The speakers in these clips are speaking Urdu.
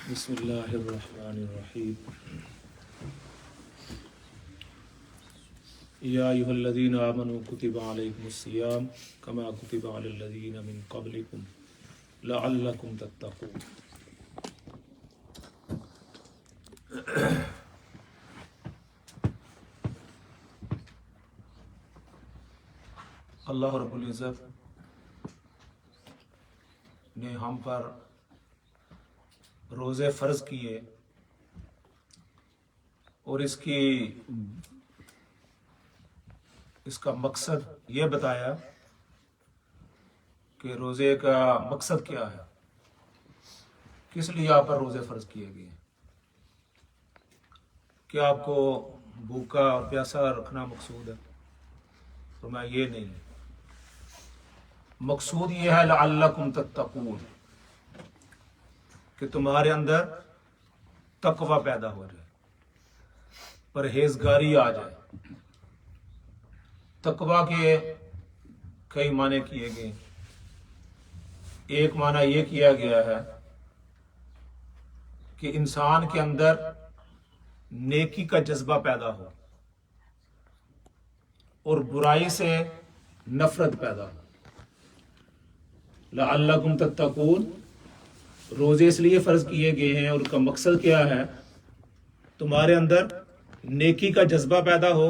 بسم اللہ الرحمن الرحیم یا ایھا الذین آمنوا کتب علیکم الصیام کما کتب علی الذین من قبلکم لعلکم تتقون۔ اللہ رب العزت نے ہم پر روزے فرض کیے اور اس کا مقصد یہ بتایا کہ روزے کا مقصد کیا ہے، کس لیے آپ پر روزے فرض کیے گئے ہیں۔ کیا آپ کو بھوکا اور پیاسا رکھنا مقصود ہے؟ فرمایا یہ نہیں، مقصود یہ ہے لعلکم تتقون، کہ تمہارے اندر تقوی پیدا ہو جائے، پرہیزگاری آ جائے۔ تقوی کے کئی معنی کیے گئے، ایک معنی یہ کیا گیا ہے کہ انسان کے اندر نیکی کا جذبہ پیدا ہو اور برائی سے نفرت پیدا ہو۔ لعلکم تتقون، روزے اس لیے فرض کیے گئے ہیں اور اس کا مقصد کیا ہے، تمہارے اندر نیکی کا جذبہ پیدا ہو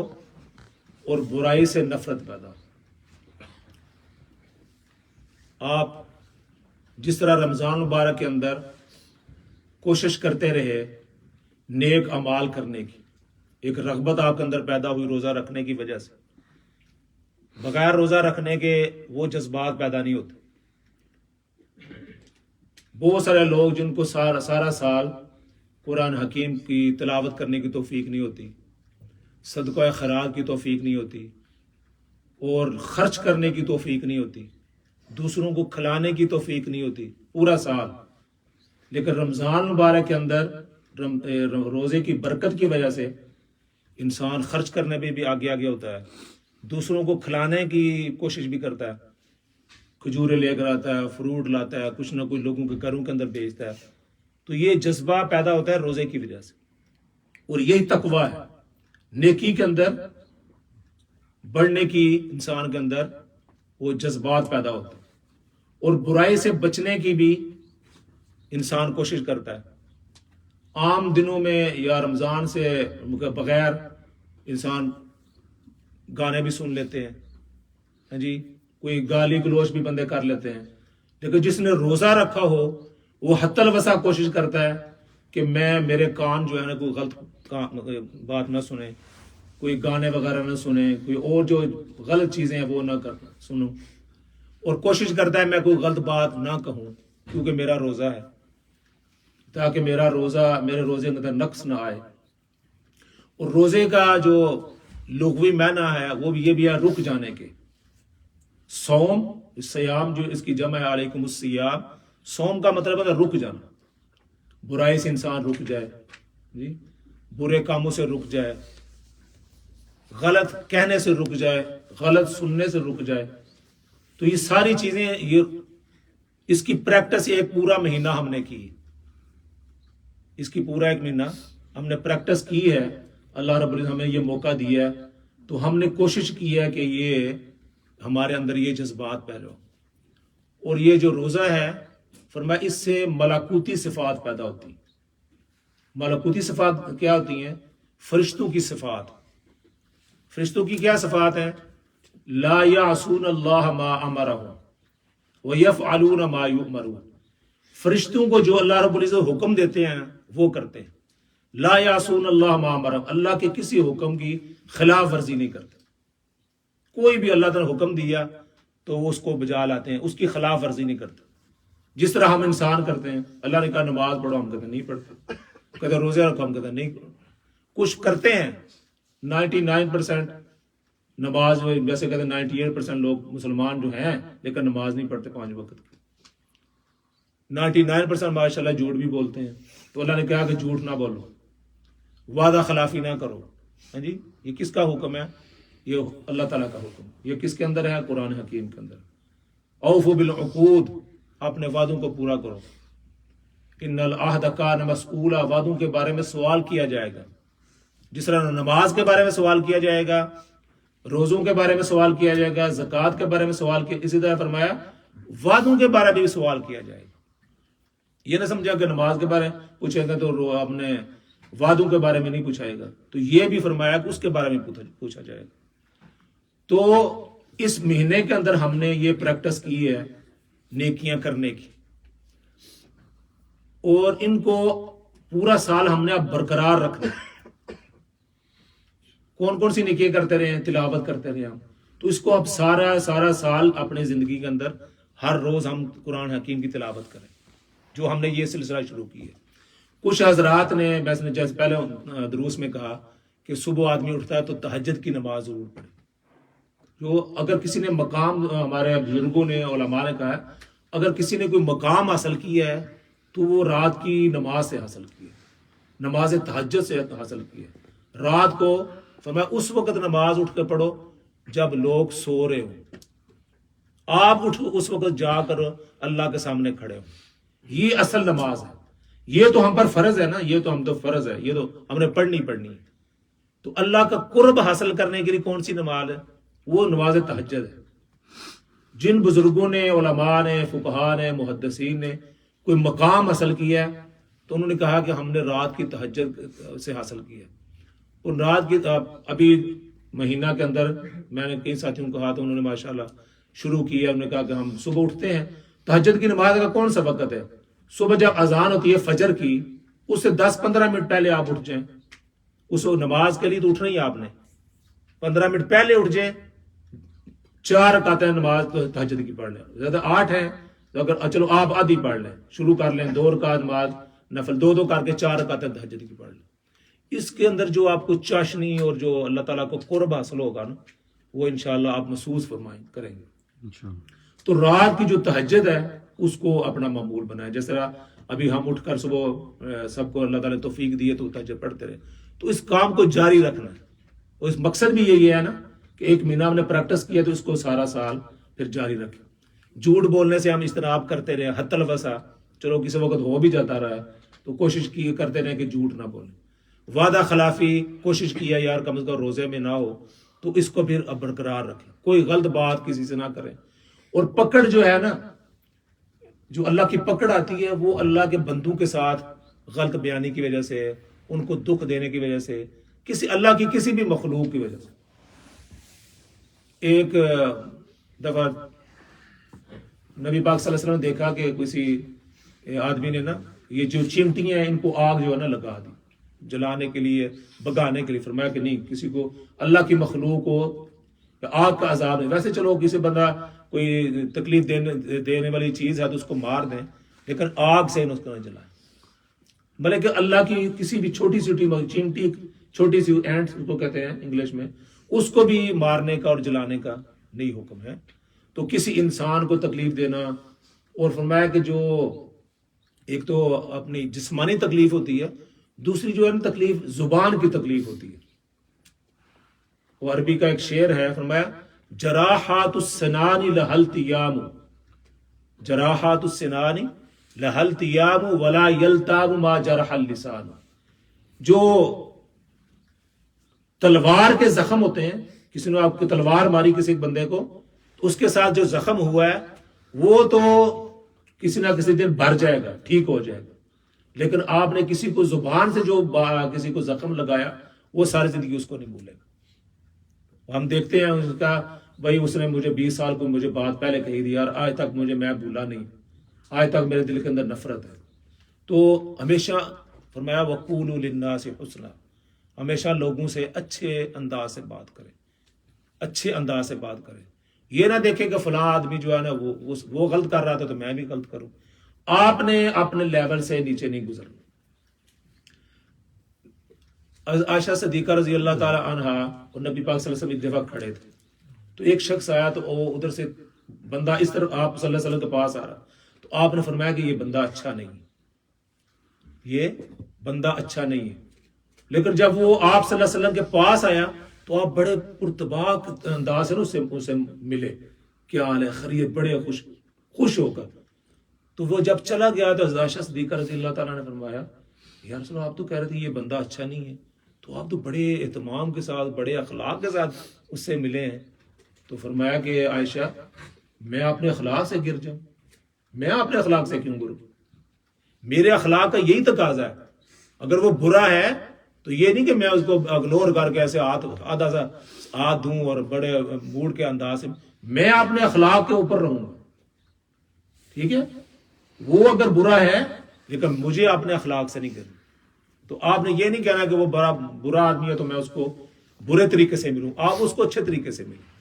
اور برائی سے نفرت پیدا ہو۔ آپ جس طرح رمضان مبارک کے اندر کوشش کرتے رہے نیک اعمال کرنے کی، ایک رغبت آپ کے اندر پیدا ہوئی روزہ رکھنے کی وجہ سے، بغیر روزہ رکھنے کے وہ جذبات پیدا نہیں ہوتے۔ بہت سارے لوگ جن کو سارا سال قرآن حکیم کی تلاوت کرنے کی توفیق نہیں ہوتی، صدقہ خیرات کی توفیق نہیں ہوتی، اور خرچ کرنے کی توفیق نہیں ہوتی، دوسروں کو کھلانے کی توفیق نہیں ہوتی پورا سال، لیکن رمضان مبارک کے اندر روزے کی برکت کی وجہ سے انسان خرچ کرنے میں بھی آگے ہوتا ہے، دوسروں کو کھلانے کی کوشش بھی کرتا ہے، کھجورے لے کر آتا ہے، فروٹ لاتا ہے، کچھ نہ کچھ لوگوں کے گھروں کے اندر بیچتا ہے۔ تو یہ جذبہ پیدا ہوتا ہے روزے کی وجہ سے، اور یہی تقوی ہے، نیکی کے اندر بڑھنے کی انسان کے اندر وہ جذبات پیدا ہوتے ہیں، اور برائی سے بچنے کی بھی انسان کوشش کرتا ہے۔ عام دنوں میں یا رمضان سے بغیر انسان گانے بھی سن لیتے ہیں، ہاں جی، کوئی گالی گلوچ بھی بندے کر لیتے ہیں، لیکن جس نے روزہ رکھا ہو وہ حتی الوسع کوشش کرتا ہے کہ میرے کان جو ہے نا کوئی غلط بات نہ سنیں، کوئی گانے وغیرہ نہ سنیں، کوئی اور جو غلط چیزیں ہیں وہ نہ سنوں، اور کوشش کرتا ہے میں کوئی غلط بات نہ کہوں کیونکہ میرا روزہ ہے، تاکہ میرے روزے کے اندر نقص نہ آئے۔ اور روزے کا جو لغوی معنی ہے وہ بھی یہ بھی ہے رک جانے کے۔ صوم، سیام جو اس کی جمع ہے علیکم الصیام، صوم کا مطلب ہے رک جانا، برائی سے انسان رک جائے، جی، برے کاموں سے رک جائے، غلط کہنے سے رک جائے، غلط سننے سے رک جائے۔ تو یہ ساری چیزیں اس کی پریکٹس ایک پورا مہینہ ہم نے کی، اس کی پورا ایک مہینہ ہم نے پریکٹس کی ہے۔ اللہ رب العزت ہمیں یہ موقع دیا ہے تو ہم نے کوشش کی ہے کہ یہ ہمارے اندر یہ جذبات پیدا ہو۔ اور یہ جو روزہ ہے فرمایا اس سے ملکوتی صفات پیدا ہوتی ہیں۔ ملکوتی صفات کیا ہوتی ہیں؟ فرشتوں کی صفات۔ فرشتوں کی کیا صفات ہیں؟ لا یعصون اللہ ما امرہم ویفعلون ما یؤمرون۔ فرشتوں کو جو اللہ رب العزت حکم دیتے ہیں وہ کرتے ہیں۔ لا یعصون اللہ ما امرہم، اللہ کے کسی حکم کی خلاف ورزی نہیں کرتے۔ کوئی بھی اللہ تعالیٰ نے حکم دیا تو وہ اس کو بجا لاتے ہیں، اس کی خلاف ورزی نہیں کرتے۔ جس طرح ہم انسان کرتے ہیں، اللہ نے کہا نماز پڑھو، ہم کہتے ہیں نہیں پڑھتے، کہتے روزے رکھو، ہم کہتے ہیں نہیں پڑھو۔ کچھ کرتے ہیں، 99% نماز، ویسے کہتے ہیں 98% لوگ مسلمان جو ہیں لیکن نماز نہیں پڑھتے 5 وقت کی، 99% ماشاءاللہ جھوٹ بھی بولتے ہیں۔ تو اللہ نے کہا کہ جھوٹ نہ بولو، وعدہ خلافی نہ کرو، ہاں جی، یہ کس کا حکم ہے؟ یہ اللہ تعالیٰ کا حکم۔ یہ کس کے اندر ہے؟ قرآن حکیم کے اندر۔ اوفوا بالعقود، اپنے وعدوں کو پورا کرو۔ ان العہد کان مسئولا، وعدوں کے بارے میں سوال کیا جائے گا. جس طرح نماز کے بارے میں سوال کیا جائے گا، روزوں کے بارے میں سوال کیا جائے گا، زکوٰۃ کے بارے میں سوال کیا، اسی طرح فرمایا وعدوں کے بارے میں بھی سوال کیا جائے گا. یہ نہ سمجھا کہ نماز کے بارے میں پوچھے گا تو آپ نے وعدوں کے بارے میں نہیں پوچھائے گا، تو یہ بھی فرمایا کہ اس کے بارے میں پوچھا جائے گا. تو اس مہینے کے اندر ہم نے یہ پریکٹس کی ہے نیکیاں کرنے کی، اور ان کو پورا سال ہم نے اب برقرار رکھنا ہے. کون کون سی نیکیاں کرتے رہے ہیں؟ تلاوت کرتے رہے ہم، تو اس کو اب سارا سال اپنے زندگی کے اندر ہر روز ہم قرآن حکیم کی تلاوت کریں، جو ہم نے یہ سلسلہ شروع کی ہے. کچھ حضرات نے جیسے پہلے دروس میں کہا کہ صبح آدمی اٹھتا ہے تو تہجد کی نماز ضرور پڑھے. جو اگر کسی نے مقام، ہمارے بزرگوں نے علماء نے کہا ہے، اگر کسی نے کوئی مقام حاصل کیا ہے تو وہ رات کی نماز سے حاصل کی ہے، نماز تہجد سے حاصل کی ہے. رات کو فرمایا اس وقت نماز اٹھ کے پڑھو جب لوگ سو رہے ہوں، آپ اٹھو اس وقت جا کر اللہ کے سامنے کھڑے ہو. یہ اصل نماز ہے. یہ تو ہم پر فرض ہے نا، یہ تو ہم تو فرض ہے، یہ تو ہم نے پڑھنی ہے. تو اللہ کا قرب حاصل کرنے کے لیے کون سی نماز ہے؟ وہ نماز تہجد ہے. جن بزرگوں نے، علماء نے، فقہاء نے، محدثین نے کوئی مقام حاصل کیا ہے تو انہوں نے کہا کہ ہم نے رات کی تہجد سے حاصل کیا. اور رات کی ابھی مہینہ کے اندر میں نے کئی ساتھیوں کو کہا تو انہوں نے ماشاءاللہ شروع کیا. انہوں نے کہا کہ ہم صبح اٹھتے ہیں، تہجد کی نماز کا کون سا وقت ہے؟ صبح جب اذان ہوتی ہے فجر کی، اس سے 10-15 منٹ پہلے آپ اٹھ جائیں. اس نماز کے لیے تو اٹھنا ہی آپ نے 15 منٹ پہلے اٹھ جائیں. 4 رکعتیں نماز تہجد کی پڑھ لیں، زیادہ 8 ہیں تو اگر چلو آپ آدھی پڑھ لیں، شروع کر لیں 2 رکعت نماز نفل 2 کر کے 4 رکعتیں تہجد کی پڑھ لیں. اس کے اندر جو آپ کو چاشنی اور جو اللہ تعالیٰ کو قرب حاصل ہوگا نا، وہ انشاءاللہ آپ محسوس کریں گے. تو رات کی جو تہجد ہے اس کو اپنا معمول بنائیں. جس طرح ابھی ہم اٹھ کر صبح سب کو اللہ تعالیٰ نے توفیق دی ہے تو تہجد پڑھتے رہے، تو اس کام کو جاری رکھنا ہے. اور اس مقصد بھی یہی ہے نا کہ ایک مہینہ ہم نے پریکٹس کیا تو اس کو سارا سال پھر جاری رکھیں. جھوٹ بولنے سے ہم اجتناب کرتے رہے حتی الوسع، چلو کسی وقت ہو بھی جاتا رہا ہے تو کوشش کی کرتے رہے کہ جھوٹ نہ بولیں. وعدہ خلافی کوشش کیا یار کم از کم روزے میں نہ ہو، تو اس کو پھر اب برقرار رکھیں. کوئی غلط بات کسی سے نہ کریں. اور پکڑ جو ہے نا، جو اللہ کی پکڑ آتی ہے وہ اللہ کے بندوں کے ساتھ غلط بیانی کی وجہ سے، ان کو دکھ دینے کی وجہ سے، اللہ کی کسی بھی مخلوق کی وجہ سے. ایک دفعہ نبی پاک صلی اللہ علیہ وسلم نے دیکھا کہ کسی آدمی نے نا یہ جو چمٹیاں ہیں ان کو آگ جو ہے نا لگا دی جلانے کے لیے، بگانے کے لیے. فرمایا کہ نہیں، کسی کو اللہ کی مخلوق کو آگ کا عذاب ہے. ویسے چلو کسی بندہ کوئی تکلیف دینے والی چیز ہے تو اس کو مار دیں، لیکن آگ سے اس کو نہ جلائیں. بلکہ اللہ کی کسی بھی چھوٹی سی چمٹی، چھوٹی سی اینٹ اس کو کہتے ہیں انگلش میں، اس کو بھی مارنے کا اور جلانے کا نہیں حکم ہے. تو کسی انسان کو تکلیف دینا، اور فرمایا کہ جو ایک تو اپنی جسمانی تکلیف ہوتی ہے، دوسری جو ہے نا تکلیف زبان کی تکلیف ہوتی ہے. وہ عربی کا ایک شعر ہے، فرمایا جراحات السنان لہل تیام، جراحات السنان لہل تیام ولا یلتام ما جرح اللسان. جو تلوار کے زخم ہوتے ہیں، کسی نے آپ کو تلوار ماری کسی ایک بندے کو، تو اس کے ساتھ جو زخم ہوا ہے وہ تو کسی نہ کسی دن بھر جائے گا، ٹھیک ہو جائے گا. لیکن آپ نے کسی کو زبان سے جو کسی کو زخم لگایا وہ ساری زندگی اس کو نہیں بھولے گا. ہم دیکھتے ہیں اس کا بھائی اس نے مجھے 20 سال کو مجھے بات پہلے کہی دی یار، آج تک میں بھولا نہیں، آج تک میرے دل کے اندر نفرت ہے. تو ہمیشہ فرمایا وقولوا للناس حسنا، ہمیشہ لوگوں سے اچھے انداز سے بات کریں، اچھے انداز سے بات کریں. یہ نہ دیکھیں کہ فلاں آدمی جو ہے نا وہ غلط کر رہا تھا تو میں بھی غلط کروں. آپ نے اپنے لیول سے نیچے نہیں گزرنا. عائشہ صدیقہ رضی اللہ تعالی عنہا اور نبی پاک صلی اللہ علیہ وسلم ایک دفعہ کھڑے تھے، تو ایک شخص آیا تو وہ ادھر سے بندہ اس طرف آپ صلی اللہ علیہ وسلم کے پاس آ رہا، تو آپ نے فرمایا کہ یہ بندہ اچھا نہیں ہے، یہ بندہ اچھا نہیں ہے. لیکن جب وہ آپ صلی اللہ علیہ وسلم کے پاس آیا تو آپ بڑے پرتباک انداز سے اس سے ملے، کیا حال ہے، خیریت، بڑے خوش ہو کر. تو وہ جب چلا گیا تو حضرت عائشہ صدیقہ رضی اللہ تعالیٰ نے فرمایا یا رسول اللہ آپ تو کہہ رہے تھے یہ بندہ اچھا نہیں ہے، تو آپ تو بڑے اہتمام کے ساتھ بڑے اخلاق کے ساتھ اس سے ملے ہیں. تو فرمایا کہ عائشہ میں اپنے اخلاق سے گر جاؤں؟ میں اپنے اخلاق سے کیوں گروں؟ میرے اخلاق کا یہی تقاضا ہے. اگر وہ برا ہے تو یہ نہیں کہ میں اس کو اگنور کر کے ایسے آدھا سا ہاتھ دوں اور بڑے موڈ کے انداز سے، میں اپنے اخلاق کے اوپر رہوں گا. ٹھیک ہے، وہ اگر برا ہے لیکن مجھے اپنے اخلاق سے نہیں کرنا. تو آپ نے یہ نہیں کہنا کہ وہ برا آدمی ہے تو میں اس کو برے طریقے سے ملوں، آپ اس کو اچھے طریقے سے ملیں.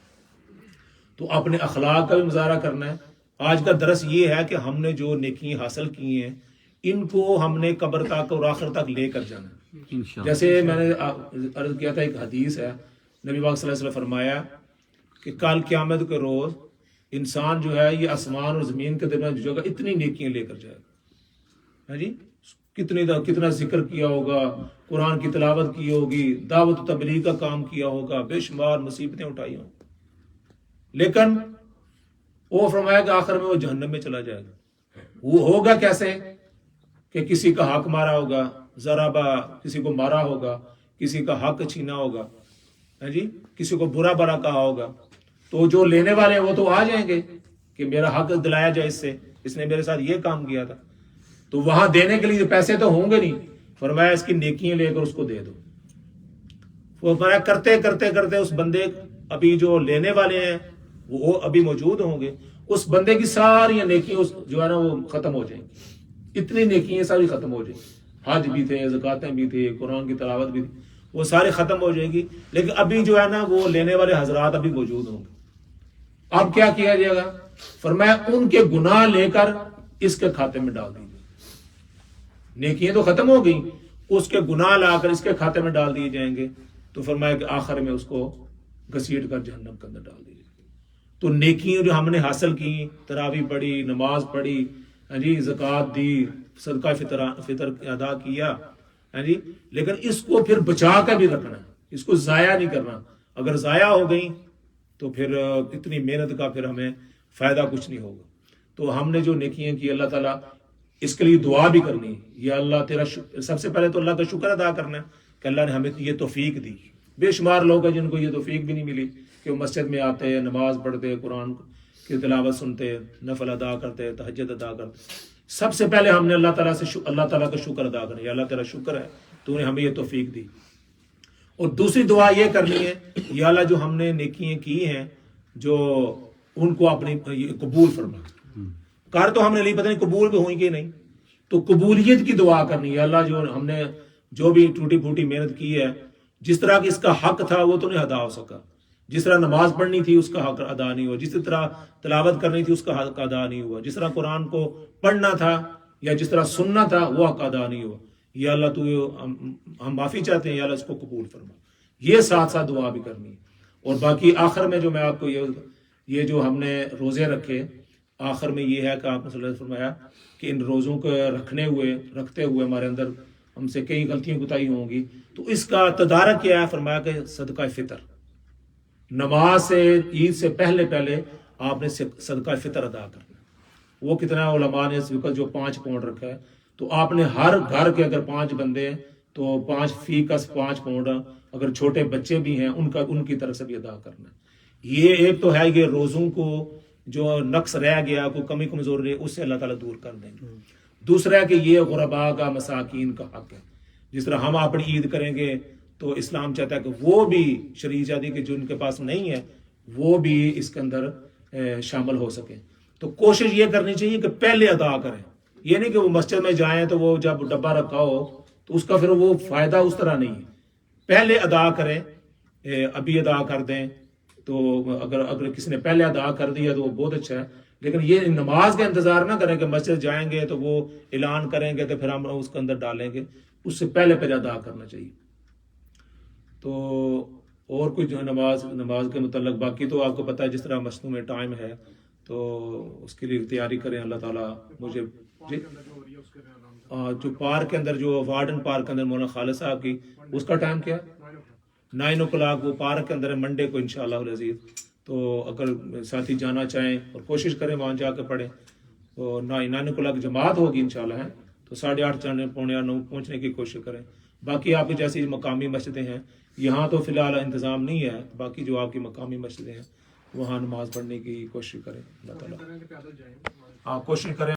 تو اپنے اخلاق کا بھی مظاہرہ کرنا ہے. آج کا درس یہ ہے کہ ہم نے جو نیکی حاصل کی ہیں ان کو ہم نے قبر تک اور آخر تک لے کر جانا ہے. جیسے میں نے عرض کیا تھا، ایک حدیث ہے نبی پاک صلی اللہ علیہ وسلم فرمایا کہ کل قیامت کے روز انسان جو ہے یہ آسمان اور زمین کے درمیان جو ہے اتنی نیکیاں لے کر جائے گا. جی کتنا ذکر کیا ہوگا، قرآن کی تلاوت کی ہوگی، دعوت و تبلیغ کا کام کیا ہوگا، بے شمار مصیبتیں اٹھائی ہوں، لیکن وہ فرمایا کہ آخر میں وہ جہنم میں چلا جائے گا. وہ ہوگا کیسے کہ کسی کا حق مارا ہوگا، ضربہ کسی کو مارا ہوگا، کسی کا حق چھینا ہوگا، جی کسی کو برا برا کہا ہوگا. تو جو لینے والے ہیں وہ تو آ جائیں گے کہ میرا حق دلایا جائے، اس نے میرے ساتھ یہ کام کیا تھا. تو وہاں دینے کے لیے پیسے تو ہوں گے نہیں. فرمایا اس کی نیکیاں لے کر اس کو دے دو. وہ فرمایا کرتے کرتے کرتے اس بندے ابھی جو لینے والے ہیں وہ ابھی موجود ہوں گے، اس بندے کی ساری نیکیاں جو ہے نا وہ ختم ہو جائیں گی. اتنی نیکیاں ساری ختم ہو جائیں گی. حج بھی تھے، زکاتیں بھی تھے، قرآن کی تلاوت بھی تھی، وہ سارے ختم ہو جائیں گی. لیکن ابھی جو ہے نا وہ لینے والے حضرات ابھی موجود ہوں گے. اب کیا کیا جائے گا؟ فرمایا ان کے گناہ لے کر اس کے کھاتے میں ڈال دیجیے. نیکیاں تو ختم ہو گئی، اس کے گناہ لا کر اس کے کھاتے میں ڈال دیے جائیں گے. تو فرمایا کہ آخر میں اس کو گھسیٹ کر جہنم کے اندر ڈال دیجیے. تو نیکیاں جو ہم نے حاصل کی، تراویح پڑھی، نماز پڑھی، جی زکوٰۃ دی، صدقہ فطر ادا کیا، جی لیکن اس کو پھر بچا کر بھی رکھنا ہے، اس کو ضائع نہیں کرنا. اگر ضائع ہو گئی تو پھر اتنی محنت کا پھر ہمیں فائدہ کچھ نہیں ہوگا. تو ہم نے جو نیکیاں کی اللہ تعالیٰ اس کے لیے دعا بھی کرنی ہے. یا اللہ تیرا سب سے پہلے تو اللہ کا شکر ادا کرنا ہے کہ اللہ نے ہمیں یہ توفیق دی. بے شمار لوگ ہیں جن کو یہ توفیق بھی نہیں ملی کہ وہ مسجد میں آتے ہیں، نماز پڑھتے ہیں، قرآن کی تلاوت سنتے ہیں، نفل ادا کرتے ہیں، تہجد ادا کرتے ہیں. سب سے پہلے ہم نے اللہ تعالیٰ کا شکر ادا کرنا ہے. یا اللہ تیرا شکر ہے تو نے ہمیں یہ توفیق دی. اور دوسری دعا یہ کرنی ہے، یا اللہ جو ہم نے نیکیاں کی ہیں جو ان کو اپنی قبول فرما. کار تو ہم نے نہیں، پتہ نہیں قبول بھی ہوئی کہ نہیں. تو قبولیت کی دعا کرنی ہے. اللہ جو ہم نے جو بھی ٹوٹی پھوٹی محنت کی ہے، جس طرح کہ اس کا حق تھا وہ تو نہیں ادا ہو سکا، جس طرح نماز پڑھنی تھی اس کا حق ادا نہیں ہوا، جس طرح تلاوت کرنی تھی اس کا حق ادا نہیں ہوا، جس طرح قرآن کو پڑھنا تھا یا جس طرح سننا تھا وہ حق ادا نہیں ہوا. یا اللہ تو ہم معافی چاہتے ہیں، یا اللہ اس کو قبول فرما. یہ ساتھ ساتھ دعا بھی کرنی ہے. اور باقی آخر میں جو میں آپ کو یہ جو ہم نے روزے رکھے، آخر میں یہ ہے کہ آپ نے صلی اللہ علیہ وسلم فرمایا کہ ان روزوں کو رکھتے ہوئے ہمارے اندر ہم سے کئی غلطیاں کوتاہی ہوں گی. تو اس کا تدارک کیا ہے؟ فرمایا کہ صدقہ فطر، نماز سے عید سے پہلے آپ نے صدقہ فطر ادا کرنا. وہ کتنا علماء نے اس وقت جو 5 پاؤنڈ رکھا ہے، تو آپ نے ہر گھر کے اگر 5 بندے ہیں تو 5 فی کس 5 پاؤنڈ، اگر چھوٹے بچے بھی ہیں ان کی طرف سے بھی ادا کرنا ہے. یہ ایک تو ہے یہ روزوں کو جو نقص رہ گیا، کوئی کمی کمزور رہی، اس سے اللہ تعالیٰ دور کر دیں گے. دوسرا ہے کہ یہ غرباء کا، مساکین کا حق ہے. جس طرح ہم اپنی عید کریں گے تو اسلام چاہتا ہے کہ وہ بھی شرعی شادی کے جو ان کے پاس نہیں ہے وہ بھی اس کے اندر شامل ہو سکیں. تو کوشش یہ کرنی چاہیے کہ پہلے ادا کریں. یہ نہیں کہ وہ مسجد میں جائیں تو وہ جب ڈبہ رکھا ہو تو اس کا پھر وہ فائدہ اس طرح نہیں ہے. پہلے ادا کریں، ابھی ادا کر دیں. تو اگر کسی نے پہلے ادا کر دیا تو وہ بہت اچھا ہے. لیکن یہ نماز کا انتظار نہ کریں کہ مسجد جائیں گے تو وہ اعلان کریں گے تو پھر ہم اس کے اندر ڈالیں گے. اس سے پہلے ادا کرنا چاہیے. تو اور کوئی جو نماز کے متعلق باقی تو آپ کو پتہ ہے جس طرح مصنوع میں ٹائم ہے تو اس کے لیے تیاری کریں. اللہ تعالیٰ مجھے جو پارک کے اندر، جو وارڈن پارک کے اندر مولانا خالد صاحب کی، اس کا ٹائم کیا ہے؟ 9 o'clock وہ پارک کے اندر ہے، منڈے کو انشاءاللہ العزیز. تو اگر ساتھی جانا چاہیں اور کوشش کریں وہاں جا کے پڑھیں اور 9 o'clock جماعت ہوگی انشاءاللہ ہے تو 8:30 پونے 9 پہنچنے کی کوشش کریں. باقی آپ کی جیسی مقامی مسجدیں ہیں یہاں تو فی الحال انتظام نہیں ہے, باقی جو آپ کی مقامی مسجدیں ہیں وہاں نماز پڑھنے کی کوشش کریں. اللہ تعالیٰ آپ کوشش کریں.